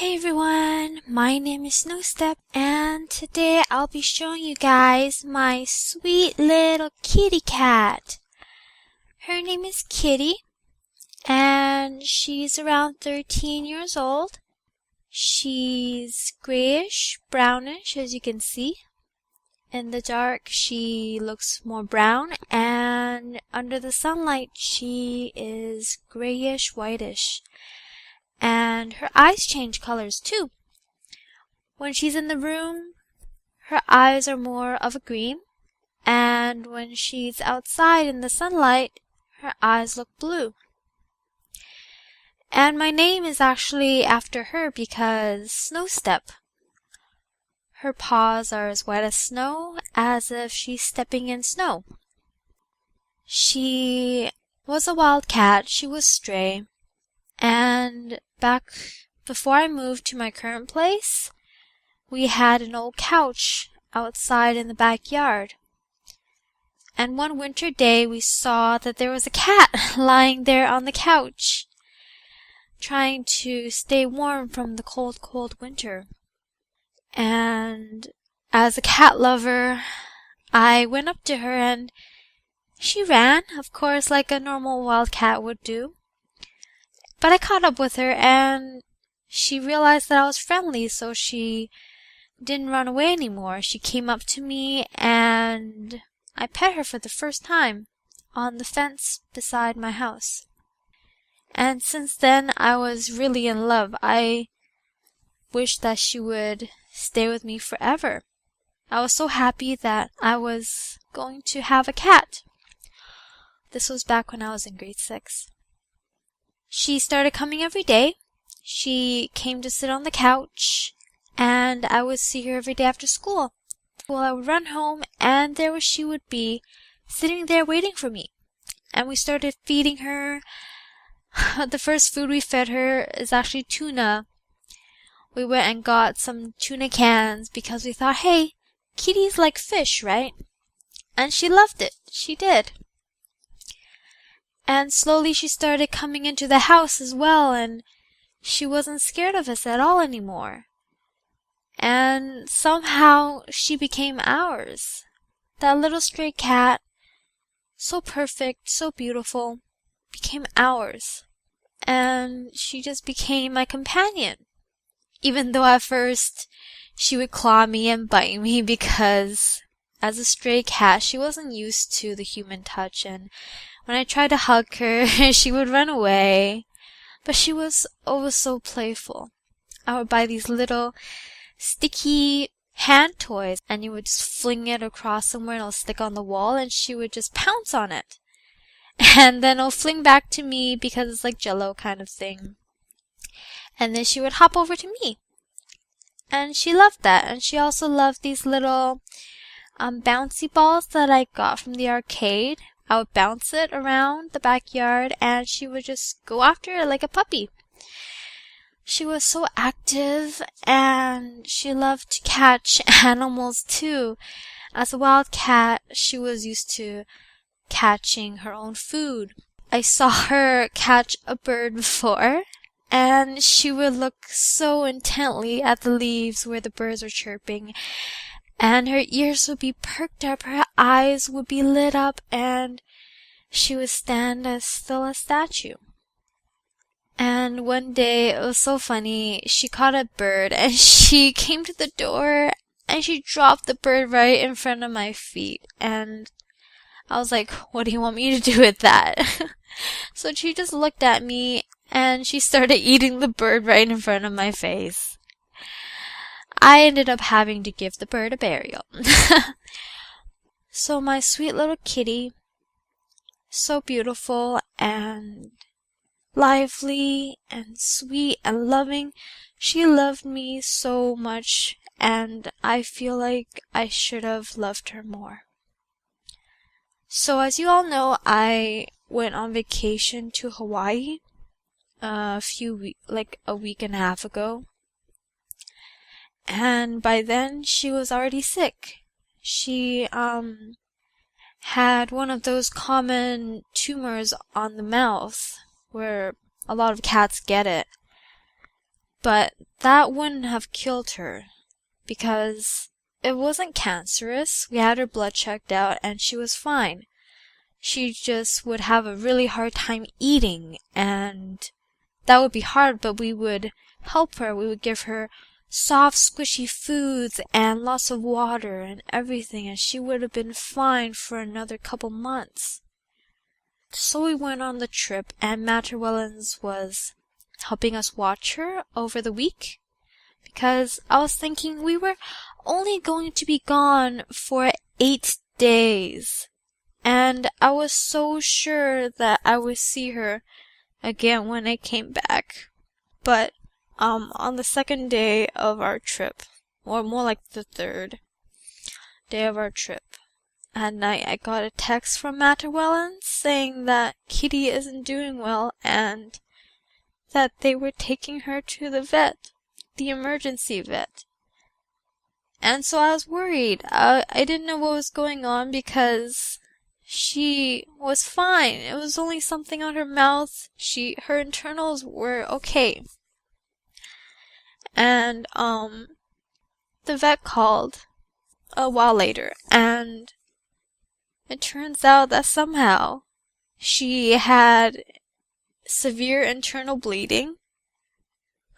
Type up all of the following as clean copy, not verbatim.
Hey everyone, my name is Snowstep and today I'll be showing you guys my sweet little kitty cat. Her name is Kitty and she's around 13 years old. She's grayish, brownish as you can see. In the dark she looks more brown and under the sunlight she is grayish, whitish. And her eyes change colors too. When she's in the room, her eyes are more of a green, and when she's outside in the sunlight, her eyes look blue. And my name is actually after her because Snowstep. Her paws are as white as snow, as if she's stepping in snow. She was a wild cat, she was stray. And back before I moved to my current place, we had an old couch outside in the backyard. And one winter day we saw that there was a cat lying there on the couch, trying to stay warm from the cold, cold winter. And as a cat lover, I went up to her and she ran, of course, like a normal wild cat would do. But I caught up with her and she realized that I was friendly, so she didn't run away anymore. She came up to me and I pet her for the first time on the fence beside my house. And since then I was really in love. I wished that she would stay with me forever. I was so happy that I was going to have a cat. This was back when I was in grade 6. She started coming every day. She came to sit on the couch, and I would see her every day after school. Well, I would run home, and there she would be, sitting there waiting for me. And we started feeding her. The first food we fed her is actually tuna. We went and got some tuna cans because we thought, hey, kitties like fish, right? And she loved it. She did. And slowly she started coming into the house as well, and she wasn't scared of us at all anymore. And somehow she became ours. That little stray cat, so perfect, so beautiful, became ours. And she just became my companion. Even though at first she would claw me and bite me because as a stray cat she wasn't used to the human touch, and when I tried to hug her, she would run away. But she was always so playful. I would buy these little sticky hand toys, and you would just fling it across somewhere and it'll stick on the wall, and she would just pounce on it. And then it'll fling back to me because it's like Jello kind of thing. And then she would hop over to me. And she loved that. And she also loved these little bouncy balls that I got from the arcade. I would bounce it around the backyard and she would just go after it like a puppy. She was so active and she loved to catch animals too. As a wild cat, she was used to catching her own food. I saw her catch a bird before, and she would look so intently at the leaves where the birds were chirping. And her ears would be perked up, her eyes would be lit up, and she would stand as still as a statue. And one day, it was so funny, she caught a bird, and she came to the door, and she dropped the bird right in front of my feet. And I was like, what do you want me to do with that? So she just looked at me, and she started eating the bird right in front of my face. I ended up having to give the bird a burial. So my sweet little kitty, so beautiful and lively and sweet and loving, she loved me so much, and I feel like I should have loved her more. So as you all know, I went on vacation to Hawaii a week and a half ago. And by then, she was already sick. She, had one of those common tumors on the mouth, where a lot of cats get it. But that wouldn't have killed her because it wasn't cancerous. We had her blood checked out and she was fine. She just would have a really hard time eating, and that would be hard, but we would help her. We would give her soft, squishy foods and lots of water and everything, and she would have been fine for another couple months. So we went on the trip, and Matt Wellens was helping us watch her over the week, because I was thinking we were only going to be gone for 8 days. And I was so sure that I would see her again when I came back. But, on the second day of our trip, or more like the third day of our trip, at night I got a text from Matt Wellens saying that Kitty isn't doing well and that they were taking her to the vet, the emergency vet. And so I was worried. I didn't know what was going on because she was fine. It was only something on her mouth. Her internals were okay. And, the vet called a while later, and it turns out that somehow she had severe internal bleeding.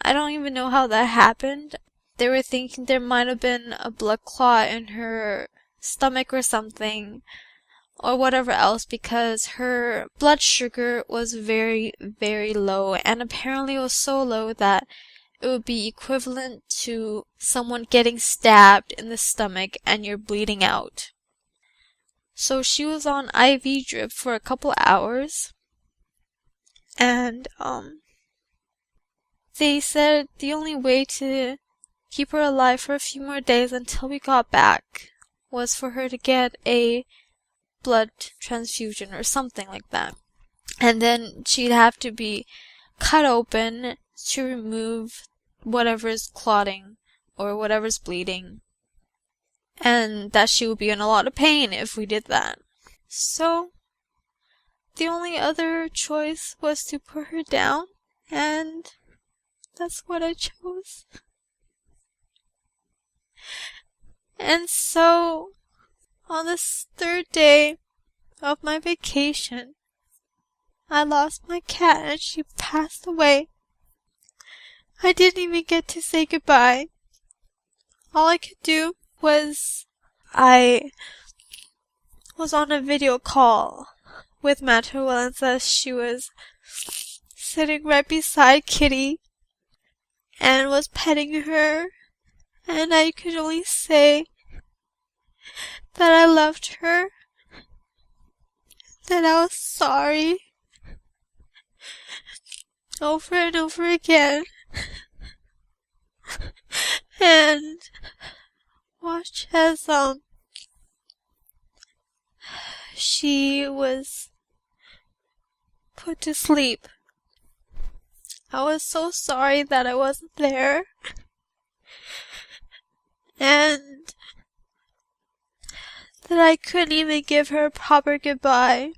I don't even know how that happened. They were thinking there might have been a blood clot in her stomach or something, or whatever else, because her blood sugar was very, very low, and apparently it was so low that it would be equivalent to someone getting stabbed in the stomach and you're bleeding out. So she was on IV drip for a couple hours, and they said the only way to keep her alive for a few more days until we got back was for her to get a blood transfusion or something like that. And then she'd have to be cut open to remove whatever's clotting or whatever's bleeding. And that she would be in a lot of pain if we did that. So, the only other choice was to put her down, and that's what I chose. And so, on this third day of my vacation, I lost my cat and she passed away. I didn't even get to say goodbye. All I could do was I was on a video call with Matt Wellens as she was sitting right beside Kitty and was petting her, and I could only say that I loved her, that I was sorry over and over again, and watch as she was put to sleep. I was so sorry that I wasn't there, and that I couldn't even give her a proper goodbye.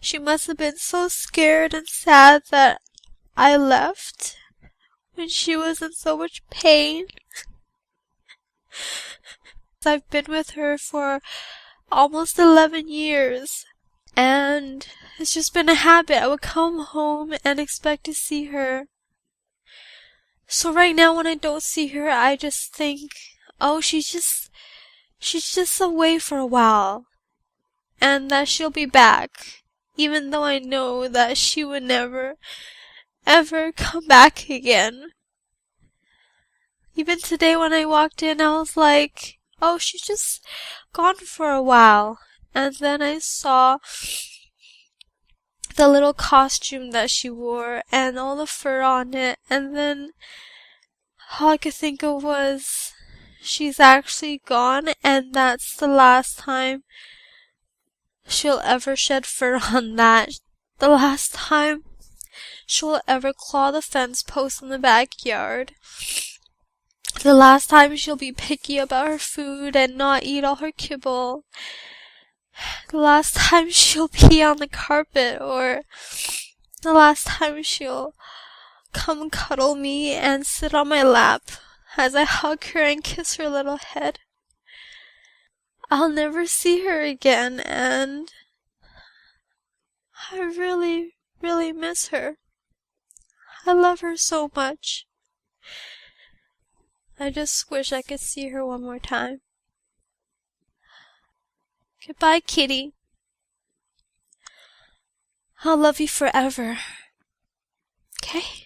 She must have been so scared and sad that I left when she was in so much pain. I've been with her for almost 11 years, and it's just been a habit. I would come home and expect to see her. So right now when I don't see her, I just think, oh, she's just away for a while, and that she'll be back, even though I know that she would never, ever come back again. Even today when I walked in, I was like, oh, she's just gone for a while. And then I saw the little costume that she wore and all the fur on it, and then all I could think of was she's actually gone, and that's the last time she'll ever shed fur on that. The last time she'll ever claw the fence post in the backyard. The last time she'll be picky about her food and not eat all her kibble. The last time she'll pee on the carpet, or the last time she'll come cuddle me and sit on my lap as I hug her and kiss her little head. I'll never see her again, and I really, really miss her. I love her so much. I just wish I could see her one more time. Goodbye, Kitty. I'll love you forever. Okay?